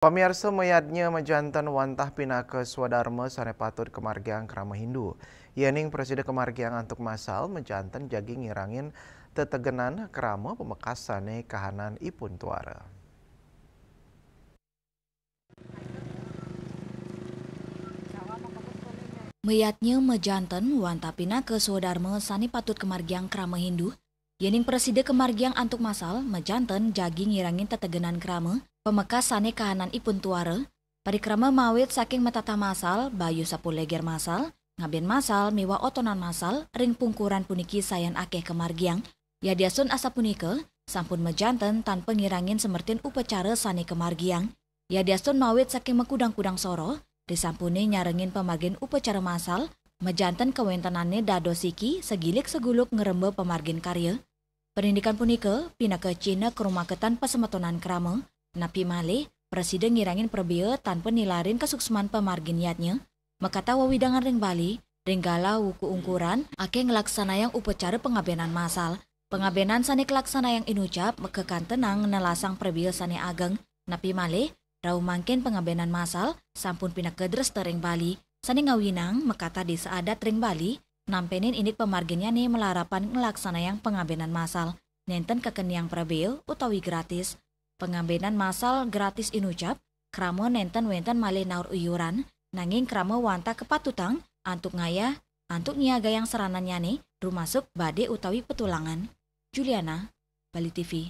Pamirsa mayatnya majantan wantah pinaka swadarma sare patut kemargiang krama Hindu. Yening presiden kemargiang antuk masal majantan jagi ngirangin tetegenan krama pemekasane kahanan ipun tuara. Mayatnya majanten wantah pinaka swadarma sani patut kemargiang krama Hindu. Yening presiden kemargiang antuk masal majantan jagi ngirangin tetegenan krama pemekasane kahanan ipun tuara, parikrama mawit saking metata masal, bayu sapuleger masal, ngaben masal, miwa otonan masal, ring pungkuran puniki sayan akeh kemargiang, ya diasun asa punika, sampun mejanten tanpa ngirangin semertin upacara sane kemargiang, ya diasun mawit saking mekudang-kudang soro, disampuni nyarengin pemargin upacara masal, mejanten kewentenannya dado siki segilik seguluk ngerembe pemargin karya. Pendidikan punika, pinaka Cina ke rumah ketan pasemetonan krama, napi malih, presiden ngirangin perbia tanpa nilarin kesukseman pemargin niatnya, makata wawidangan ring Bali, ring gala wuku ungkuran, ake ngelaksanayang upacara pengabenan masal. Pengabenan sani kelaksana yang inucap, mekekan tenang nelasang perbia sani ageng, napi malih, rau mangkin pengabenan masal, sampun pinakedres ring Bali, sani ngawinang, makata di seadat ring Bali, nampenin init pemarginnya nih melarapan ngelaksanayang pengabenan masal, nenten kekeniang perbia utawi gratis. Pengambenan masal gratis inucap, krama nenten wenten malih naur uyuran, nanging krama wanta kepatutang, antuk ngayah, antuk niaga yang seranannya nih, rumasuk bade utawi petulangan. Juliana, Bali TV.